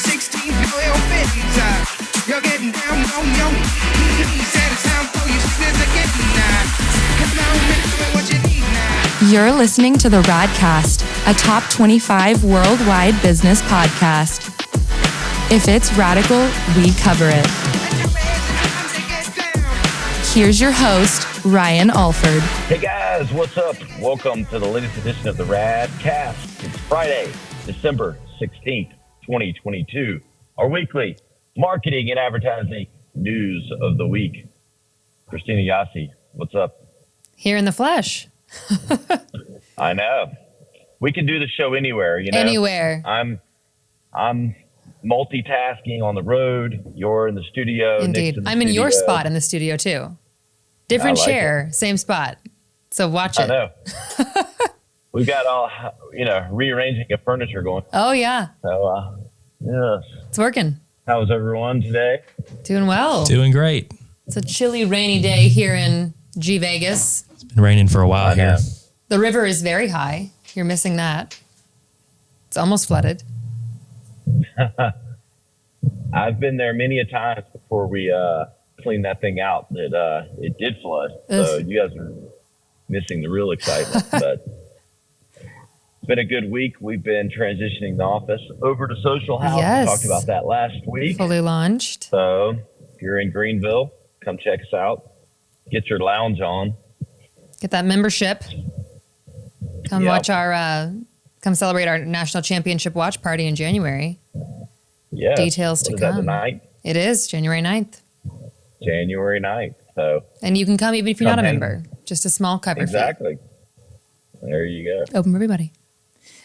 16 LVII. You're getting down on your knees. That is how for you sinners are getting now. Come on and tell me what you need now. You're listening to the Radcast, a top 25 worldwide business podcast. If it's radical, we cover it. Here's your host, Ryan Alford. Hey guys, what's up? Welcome to the latest edition of the Radcast. It's Friday, December 16th, 2022. Our weekly marketing and advertising news of the week. Christina Yassi, what's up? Here in the flesh. I know. We can do the show anywhere, you know. Anywhere. I'm multitasking on the road. You're in the studio. Indeed. I'm in your spot in the studio too. Different chair, same spot. So watch it. I know. We've got all, rearranging of furniture going. Oh, yeah. So, yes. It's working. How's everyone today? Doing well. Doing great. It's a chilly, rainy day here in G Vegas. It's been raining for a while here. The river is very high. You're missing that. It's almost flooded. I've been there many a times before we cleaned that thing out. It did flood. So you guys are missing the real excitement. But it's been a good week. We've been transitioning the office over to Social House. Yes. We talked about that last week. Fully launched. So if you're in Greenville, come check us out. Get your lounge on. Get that membership. Come watch come celebrate our national championship watch party in January. Yeah. Details to come. That, the 9th? It is January 9th. January 9th. So. And you can come even if you're not a member. Just a small cover fee. Exactly. There you go. Open for everybody.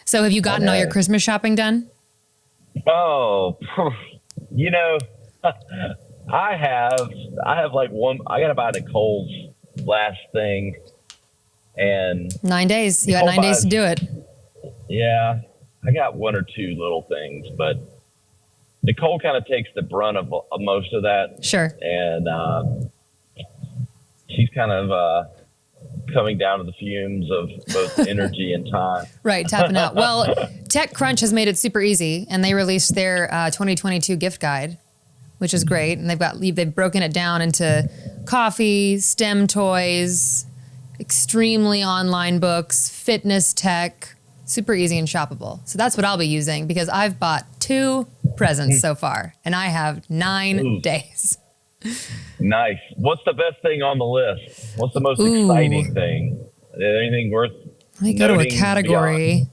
So have you gotten all your Christmas shopping done? Oh, I have like one. I got to buy Nicole's last thing, and 9 days. You got 9 days to do it. Yeah, I got one or two little things, but Nicole kind of takes the brunt of most of that. Sure. And she's kind of coming down to the fumes of both energy and time. Right, tapping out. Well, TechCrunch has made it super easy, and they released their 2022 gift guide, which is great. And they've broken it down into coffee, STEM toys, extremely online books, fitness tech, super easy and shoppable. So that's what I'll be using because I've bought 2 presents so far, and I have 9 days. Nice. What's the best thing on the list? What's the most exciting thing? Anything worth Let me go to a category.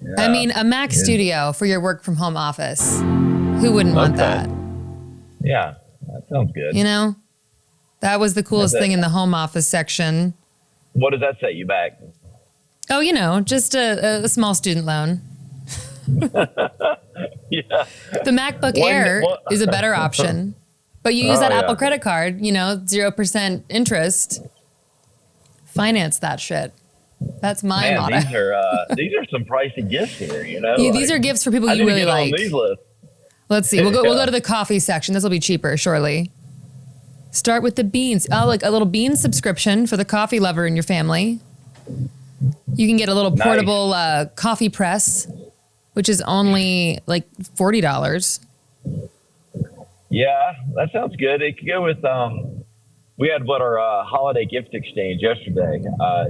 Yeah. I mean, a Mac Studio for your work from home office. Who wouldn't want that? Yeah, that sounds good. You know, that was the coolest thing in the home office section. What does that set you back? Oh, just a small student loan. Yeah. The MacBook Air is a better option. But you use that Apple credit card, 0% interest. Finance that shit. That's my motto. These are some pricey gifts here, These are gifts for people you really like. On these lists. Let's see. We'll go to the coffee section. This will be cheaper, surely. Start with the beans. Oh, like a little bean subscription for the coffee lover in your family. You can get a little portable coffee press, which is only like $40. Yeah, that sounds good. It could go with, we had our holiday gift exchange yesterday.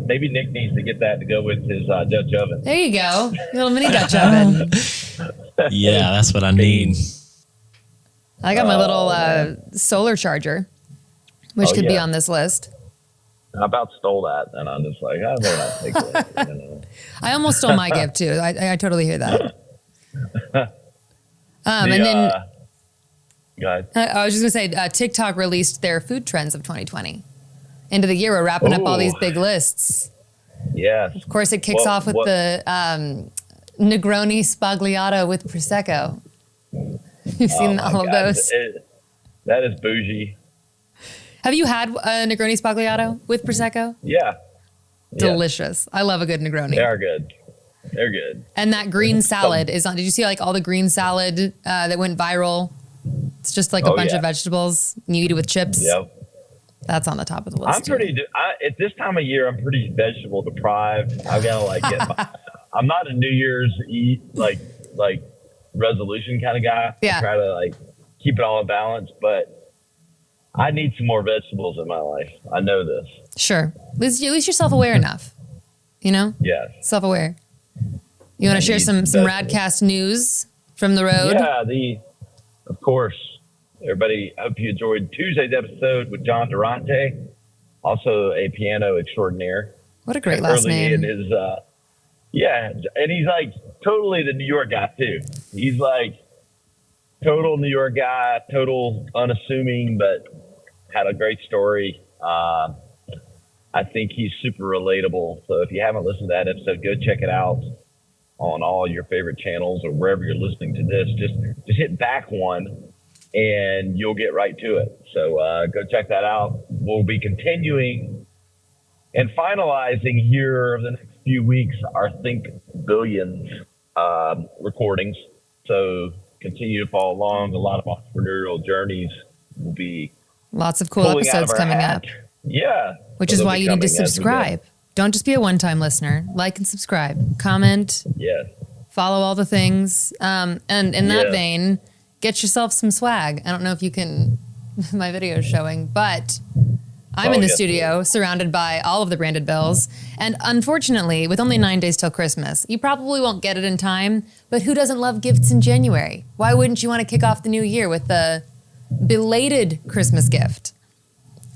Maybe Nick needs to get that to go with his Dutch oven. There you go. Little mini Dutch oven. Yeah, that's what I need. I got my little solar charger, which could be on this list. I about stole that, and I'm just like, I better not take it. I almost stole my gift, too. I totally hear that. And then... I was just going to say, TikTok released their food trends of 2020. End of the year, we're wrapping up all these big lists. Yes. Of course, it kicks off with the Negroni Spagliato with Prosecco. You've seen all of those? That is bougie. Have you had a Negroni Spagliato with Prosecco? Yeah. Delicious. I love a good Negroni. They are good. They're good. And that green salad is on. Did you see all the green salad that went viral? It's just like a bunch of vegetables, and you eat it with chips. Yep. That's on the top of the list. At this time of year, I'm pretty vegetable deprived. I've got to get I'm not a New Year's Eve, resolution kind of guy. Yeah. I try to like keep it all in balance, but I need some more vegetables in my life. I know this. Sure. At least you're self-aware enough. You know? Yes. Self-aware. You want to share some Radcast news from the road? Yeah, of course. Everybody, I hope you enjoyed Tuesday's episode with John Durante, also a piano extraordinaire. What a great last name. In his, and he's like totally the New York guy too. He's like total New York guy, total unassuming, but had a great story. I think he's super relatable. So if you haven't listened to that episode, go check it out on all your favorite channels or wherever you're listening to this. Just hit back one and you'll get right to it. So go check that out. We'll be continuing and finalizing here over the next few weeks our Think Billions recordings. So continue to follow along. A lot of entrepreneurial journeys will be lots of cool episodes coming up. Yeah. Which is why you need to subscribe. Don't just be a one-time listener. Like and subscribe. Comment. Yes. Follow all the things. And in that vein, get yourself some swag. I don't know if you can, my video is showing, but I'm in the studio surrounded by all of the branded bills. And unfortunately, with only 9 days till Christmas, you probably won't get it in time, but who doesn't love gifts in January? Why wouldn't you want to kick off the new year with a belated Christmas gift?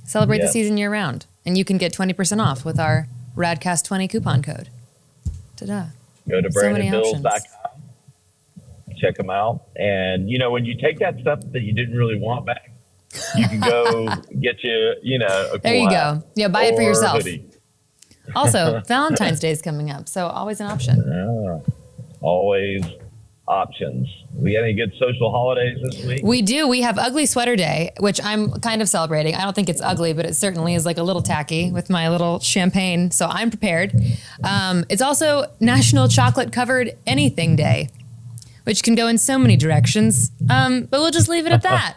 Celebrate the season year round. And you can get 20% off with our Radcast20 coupon code. Ta-da. Go to brandedbills.com. Check them out. And, when you take that stuff that you didn't really want back, you can go get you, a cool there you go. Yeah, buy it for yourself. Hoodie. Also, Valentine's Day is coming up, so always an option. Yeah, always options. We got any good social holidays this week? We do. We have Ugly Sweater Day, which I'm kind of celebrating. I don't think it's ugly, but it certainly is like a little tacky with my little champagne, so I'm prepared. It's also National Chocolate Covered Anything Day, which can go in so many directions, but we'll just leave it at that.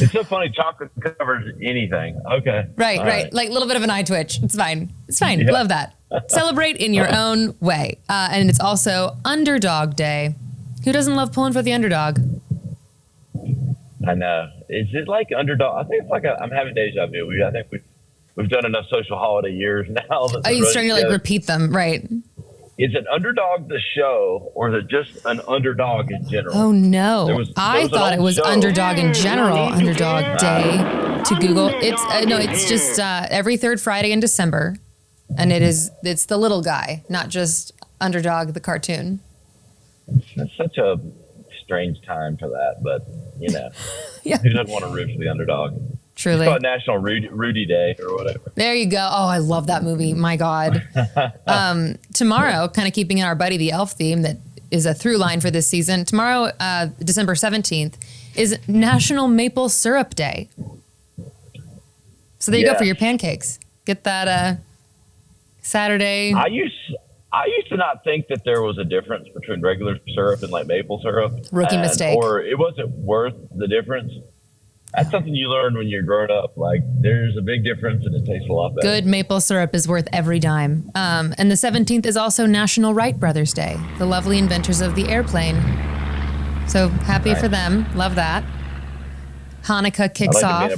It's so funny. Chocolate covers anything. Okay. Right. Like a little bit of an eye twitch. It's fine. Yeah. Love that. Celebrate in your own way. And it's also Underdog Day. Who doesn't love pulling for the underdog? I know. Is it like Underdog? I think it's like I'm having deja vu. I think we've done enough social holiday years now. Are you starting to like repeat them? Right. Is it Underdog the show, or is it just an underdog in general? Oh, no. I thought it was show. Underdog in general, Underdog Day to Google. It's just every third Friday in December. And it's the little guy, not just Underdog, the cartoon. It's such a strange time for that, but, yeah. Who doesn't want to root for the underdog? Truly. It's called National Rudy Day or whatever. There you go. Oh, I love that movie. My God. Tomorrow, kind of keeping in our Buddy the e.l.f. theme that is a through line for this season. Tomorrow, December 17th, is National Maple Syrup Day. So there you go for your pancakes. Get that Saturday. I used to not think that there was a difference between regular syrup and like maple syrup. Rookie mistake. Or it wasn't worth the difference. That's something you learn when you're grown up. Like, there's a big difference and it tastes a lot better. Good maple syrup is worth every dime. And the 17th is also National Wright Brothers Day, the lovely inventors of the airplane. So happy for them. Love that. Hanukkah kicks off,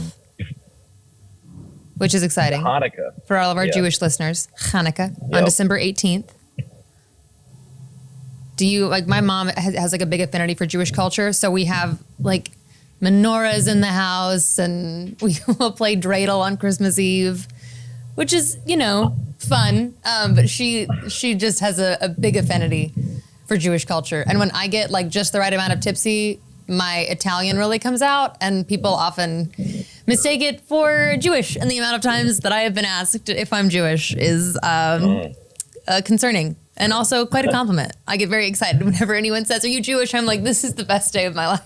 which is exciting. Hanukkah. For all of our Jewish listeners. Hanukkah on December 18th. Do you, like, my mom has like a big affinity for Jewish culture. So we have like menorahs in the house, and we will play dreidel on Christmas Eve, which is, fun. But she just has a big affinity for Jewish culture. And when I get like just the right amount of tipsy, my Italian really comes out, and people often mistake it for Jewish. And the amount of times that I have been asked if I'm Jewish is concerning. And also quite a compliment. I get very excited whenever anyone says, "Are you Jewish?" I'm like, this is the best day of my life.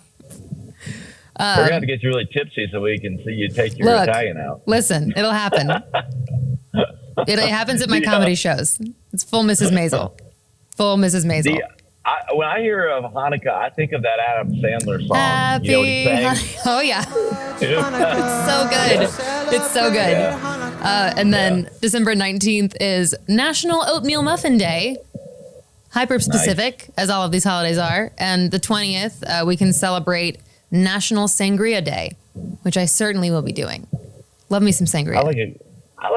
We're going to have to get you really tipsy so we can see you take your Italian out. Listen, it'll happen. It happens at my comedy shows. It's full Mrs. Maisel. Full Mrs. Maisel. When I hear of Hanukkah, I think of that Adam Sandler song. Happy Oh, yeah. It's so good. It's so good. And then December 19th is National Oatmeal Muffin Day. hyper specific, as all of these holidays are. And the 20th, we can celebrate National Sangria Day, which I certainly will be doing. Love me some sangria. I like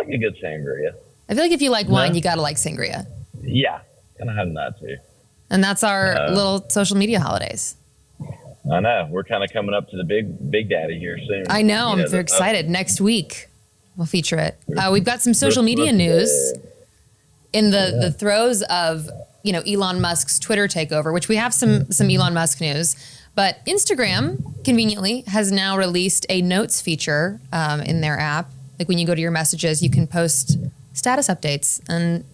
a good sangria. I feel like if you like wine, you gotta like sangria. Yeah, kind of having that too. And that's our little social media holidays. I know. We're kind of coming up to the big daddy here soon. I know. I'm very excited. Next week, we'll feature it. We've got some social media news in the throes of, Elon Musk's Twitter takeover, which we have some Elon Musk news. But Instagram, conveniently, has now released a notes feature in their app. Like when you go to your messages, you can post status updates and,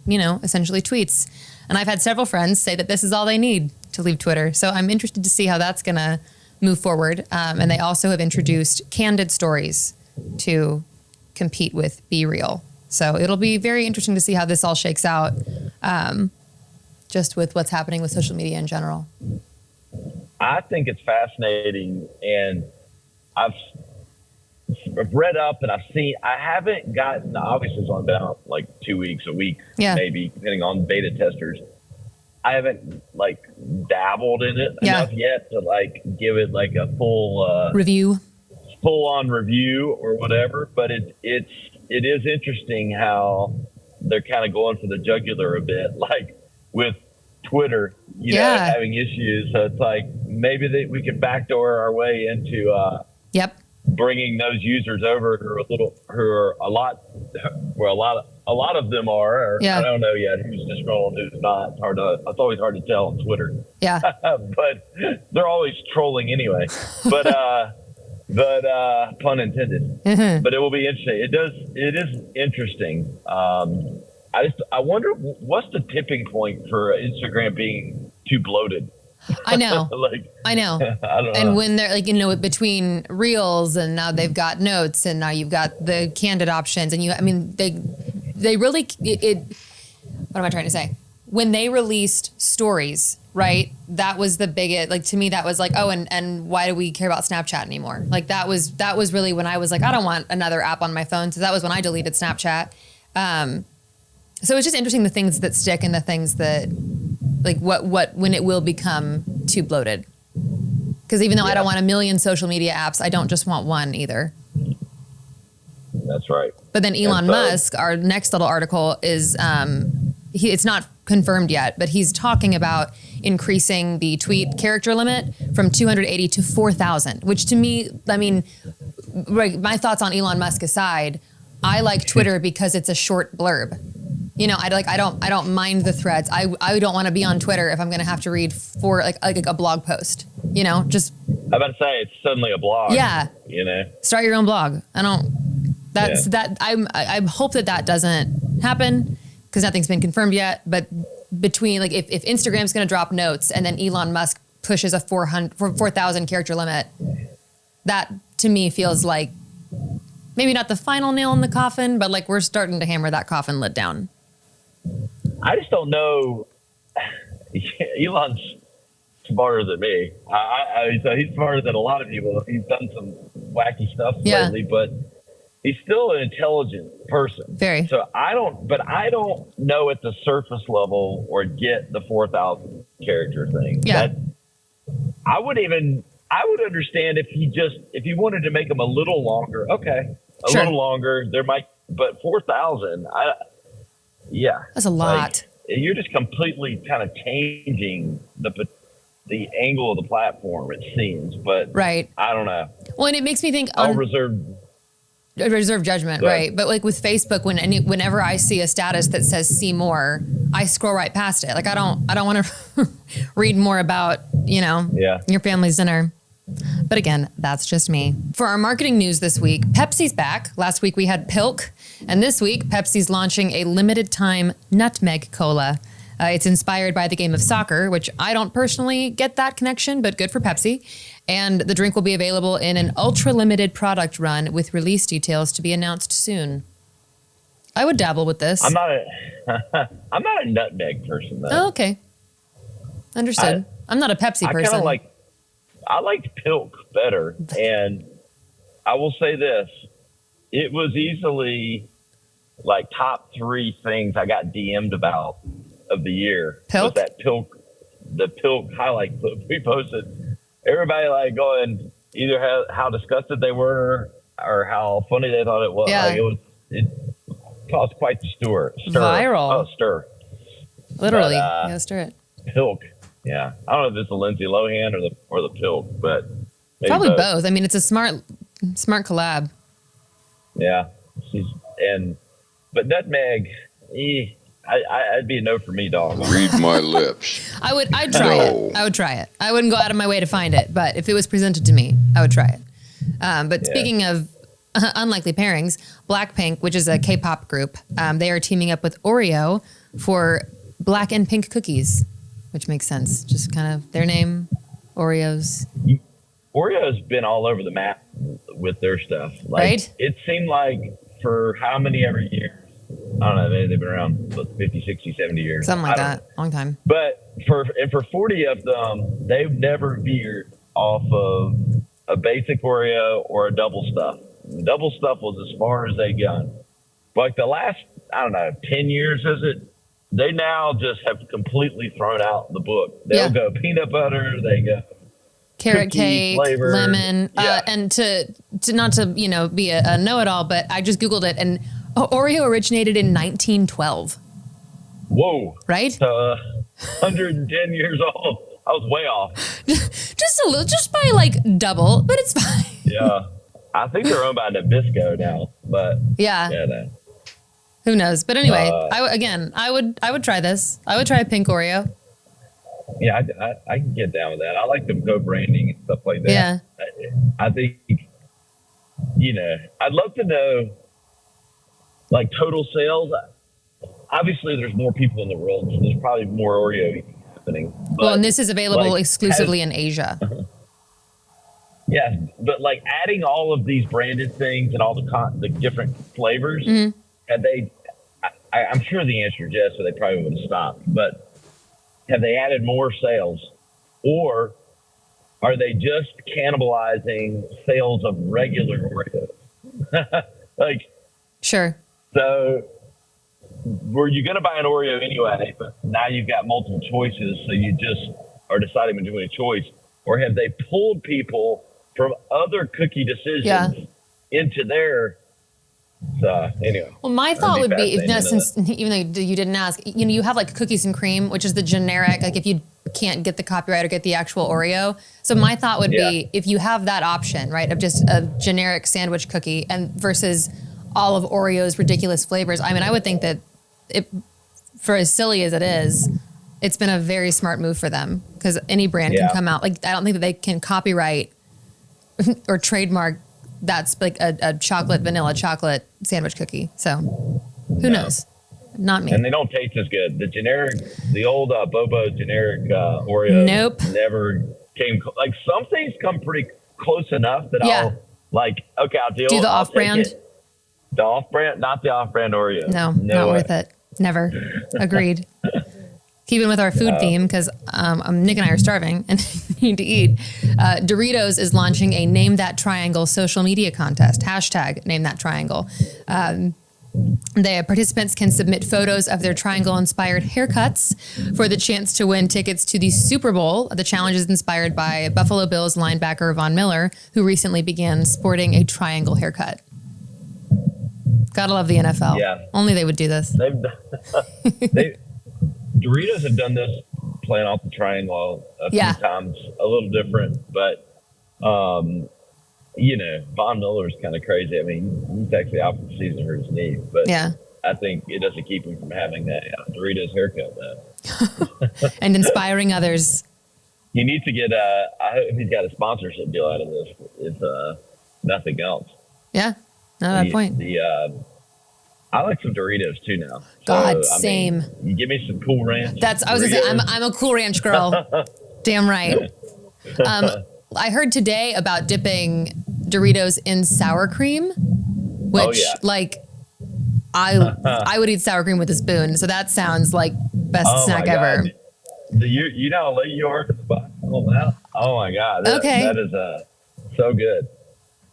essentially tweets. And I've had several friends say that this is all they need to leave Twitter. So I'm interested to see how that's going to move forward. And they also have introduced Candid Stories to compete with BeReal. So it'll be very interesting to see how this all shakes out, just with what's happening with social media in general. I think it's fascinating, and I've read up and I haven't gotten, obviously it's only been out like 2 weeks, a week, maybe, depending on beta testers. I haven't dabbled in it enough yet to give it a full full on review or whatever. But it is interesting how they're kind of going for the jugular a bit, with Twitter, having issues. So it's maybe we could backdoor our way into bringing those users over a lot of them are. I don't know yet who's just scrolling, who's not. It's always hard to tell on Twitter. Yeah. But they're always trolling anyway. But pun intended. Mm-hmm. But it will be interesting. It is interesting. I wonder what's the tipping point for Instagram being too bloated. I know. I know. I don't know. And when they're between Reels and now they've got notes and now you've got the Candid options and they really what am I trying to say? When they released Stories, right? That was the biggest, to me, that was and why do we care about Snapchat anymore? That was really when I was I don't want another app on my phone. So that was when I deleted Snapchat. So it's just interesting, the things that stick and the things that, when it will become too bloated. Because even though I don't want a million social media apps, I don't just want one either. That's right. But then Elon Musk, our next little article is, it's not confirmed yet, but he's talking about increasing the tweet character limit from 280 to 4,000, which to me, my thoughts on Elon Musk aside, I like Twitter because it's a short blurb. I don't mind the threads. I don't want to be on Twitter if I'm going to have to read for a blog post. Just. I'm about to say it's suddenly a blog. Yeah. Start your own blog. I hope that doesn't happen because nothing's been confirmed yet. But between if Instagram's going to drop notes and then Elon Musk pushes a 4,000 character limit, that to me feels like maybe not the final nail in the coffin, but we're starting to hammer that coffin lid down. I just don't know. Elon's smarter than me. So he's smarter than a lot of people. He's done some wacky stuff lately, but he's still an intelligent person. Very. So I don't know at the surface level or get the 4,000 character thing. Yeah. I would understand if he wanted to make them a little longer. Okay. A little longer. But 4,000, that's a lot. You're just completely kind of changing the angle of the platform, it seems. But I don't know. Well, and it makes me think I'll reserve judgment, right? But with Facebook, whenever I see a status that says "see more," I scroll right past it. I don't want to read more about your family's dinner. But again, that's just me. For our marketing news this week, Pepsi's back. Last week we had Pilk, and this week Pepsi's launching a limited time Nutmeg Cola. It's inspired by the game of soccer, which I don't personally get that connection, but good for Pepsi. And the drink will be available in an ultra limited product run with release details to be announced soon. I would dabble with this. I'm not a nutmeg person though. Oh, okay. Understood. I'm not a Pepsi person. I liked Pilk better, and I will say this: it was easily top 3 things I got DM'd about of the year Pilk? was that the Pilk highlight clip we posted. Everybody like going either how disgusted they were or how funny they thought it was. Yeah. Like it caused quite the stir. Viral. Oh, stir. Literally. But, Yeah, stir it. Pilk. Yeah. I don't know if it's the Lindsay Lohan or the Pilk, but maybe Probably both. I mean, it's a smart collab. Yeah. But Nutmeg, I'd be a no for me, dog. Read my lips. I'd try it. I would try it. I wouldn't go out of my way to find it, but if it was presented to me, I would try it. But speaking of unlikely pairings, BLACKPINK, which is a K-pop group, they are teaming up with Oreo for black and pink cookies, which makes sense. Just kind of their name, Oreos. Oreo's been all over the map with their stuff. Like, right? It seemed like for how many ever years? I don't know. They've been around 50, 60, 70 years. Something like that. Long time. But for 40 of them, they've never veered off of a basic Oreo or a double stuff. Double stuff was as far as they gone. Like the last, I don't know, 10 years, is it? They now just have completely thrown out the book. They'll go peanut butter. They go carrot cake, flavor. lemon, and to not to be a know-it-all, but I just Googled it, and Oreo originated in 1912. Whoa! Right? 110 years old. I was way off. Just a little, just by like double, but it's fine. Yeah, I think they're owned by Nabisco now, but no. Who knows? But anyway, I would try this. I would try a pink Oreo. Yeah, I can get down with that. I like the co-branding and stuff like that. Yeah. I think, I'd love to know, like, total sales. Obviously, there's more people in the world, so there's probably more Oreo eating happening. But, and this is available exclusively in Asia. Yeah, but, like, adding all of these branded things and all the different flavors, have they – I'm sure the answer is yes, so they probably would have stopped. But have they added more sales, or are they just cannibalizing sales of regular Oreos? Sure. So were you going to buy an Oreo anyway, but now you've got multiple choices, so you just are deciding between a choice, or have they pulled people from other cookie decisions into their? So anyway. Well, my thought would be, since even though you didn't ask, you have like cookies and cream, which is the generic, like if you can't get the copyright or get the actual Oreo. So my thought would be, if you have that option, right, of just a generic sandwich cookie and versus all of Oreo's ridiculous flavors. I mean, I would think that for as silly as it is, it's been a very smart move for them, because any brand can come out. Like, I don't think that they can copyright or trademark that's like a vanilla chocolate sandwich cookie. So who knows? Not me. And they don't taste as good. The old Bobo generic Oreo. Nope. Never came. Like, some things come pretty close enough that I'll deal. Do the off-brand. The off-brand, not the off-brand Oreo. No, not worth it. Never. Agreed. Keeping with our food theme, because Nick and I are starving and need to eat. Doritos is launching a NameThatTriangle social media contest. Hashtag NameThatTriangle. The participants can submit photos of their triangle-inspired haircuts for the chance to win tickets to the Super Bowl. The challenge is inspired by Buffalo Bills linebacker Von Miller, who recently began sporting a triangle haircut. Gotta love the NFL. Yeah. Only they would do this. Doritos have done this, playing off the triangle a few times, a little different, but Von Miller's kind of crazy. I mean, he's actually out for the season, hurt his knee, but I think it doesn't keep him from having that Doritos haircut, man. And inspiring others. He needs to get I hope he's got a sponsorship deal out of this, if nothing else. Yeah, not that point. I like some Doritos too now. God, same. You give me some Cool Ranch. I was gonna say, I'm a Cool Ranch girl. Damn right. I heard today about dipping Doritos in sour cream, which I would eat sour cream with a spoon. So that sounds like best snack ever. You know how late you are to buy all that? Oh my God. That is so good.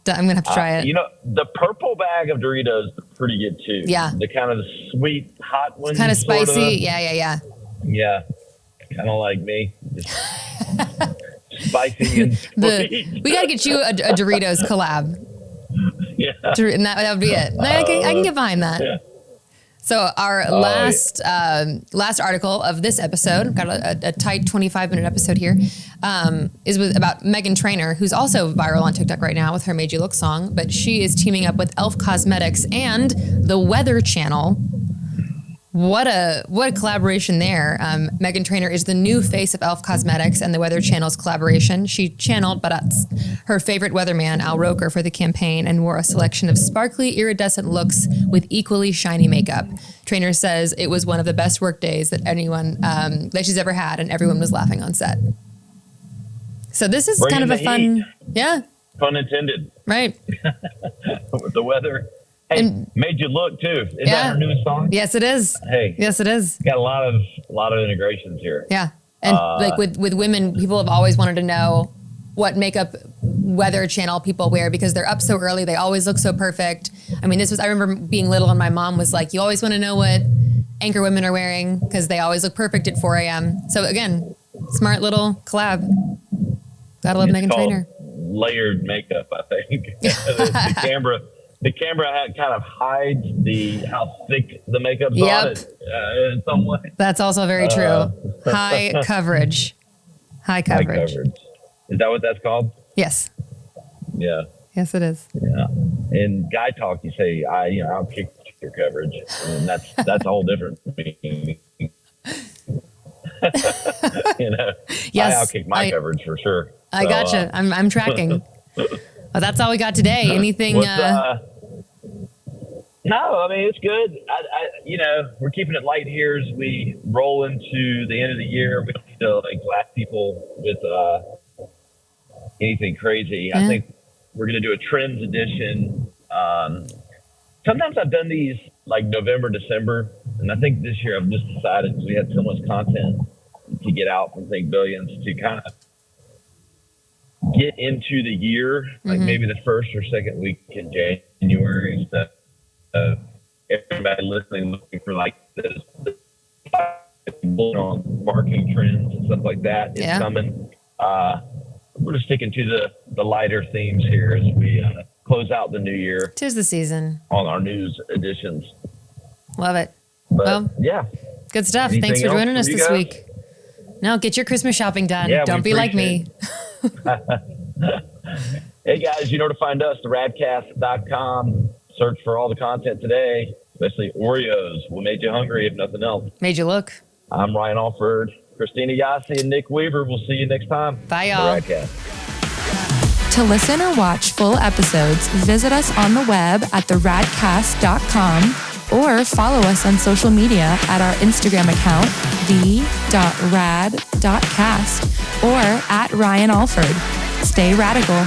I'm gonna have to try it. The purple bag of Doritos is pretty good too. Yeah. The kind of the sweet, hot ones. Kind of spicy. Yeah. Yeah, kind of like me. Just spicy and sweet. We got to get you a Doritos collab. Yeah. And that would be it. I can get behind that. Yeah. So our last article of this episode, got a tight 25-minute episode here, is about Meghan Trainor, who's also viral on TikTok right now with her Made You Look song, but she is teaming up with e.l.f. Cosmetics and the Weather Channel. What a collaboration there. Meghan Trainor is the new face of e.l.f. Cosmetics and the Weather Channel's collaboration. She channeled her favorite weatherman, Al Roker, for the campaign and wore a selection of sparkly, iridescent looks with equally shiny makeup. Trainor says it was one of the best work days that that she's ever had, and everyone was laughing on set. So this is Bringing kind of a fun, heat. yeah, Pun intended. right. With the weather. Hey, Made You Look too. Is that her new song? Yes, it is. Hey, Yes, it is. got a lot of integrations here. Yeah. And like with women, people have always wanted to know what makeup Weather Channel people wear because they're up so early. They always look so perfect. I mean, I remember being little and my mom was like, you always want to know what anchor women are wearing because they always look perfect at 4 a.m. So again, smart little collab. Gotta love Meghan Trainor. Layered makeup, I think. The camera kind of hides how thick the makeup's on it in some way. That's also very true. High coverage. High coverage. Is that what that's called? Yes. Yeah. Yes, it is. Yeah. In guy talk, you say, I'll kick your coverage. And that's a whole different meaning. Yes. I'll kick my coverage for sure. I gotcha. I'm tracking. Well, that's all we got today. Anything? No, I mean, it's good. We're keeping it light here as we roll into the end of the year. We don't need to blast people with anything crazy. I think we're going to do a trends edition. Sometimes I've done these like November, December, and I think this year I've just decided because we had so much content to get out from Think Billions to kind of get into the year, like maybe the first or second week in January. So everybody listening, looking for like this on marketing trends and stuff like that is coming. We're just sticking to the lighter themes here as we close out the new year. 'Tis the season. On our news editions. Love it. But, well, yeah. Good stuff. Anything Thanks for joining us you this guys? week. No, get your Christmas shopping done. Yeah, Don't be like me. Hey guys, you know where to find us, theradcast.com. Search for all the content today, especially Oreos. What made you hungry, if nothing else? Made you look. I'm Ryan Alford, Christina Yassi, and Nick Weaver. We'll see you next time. Bye, y'all. The Radcast. To listen or watch full episodes, visit us on the web at theradcast.com or follow us on social media at our Instagram account, the.rad.cast, or at Ryan Alford. Stay radical.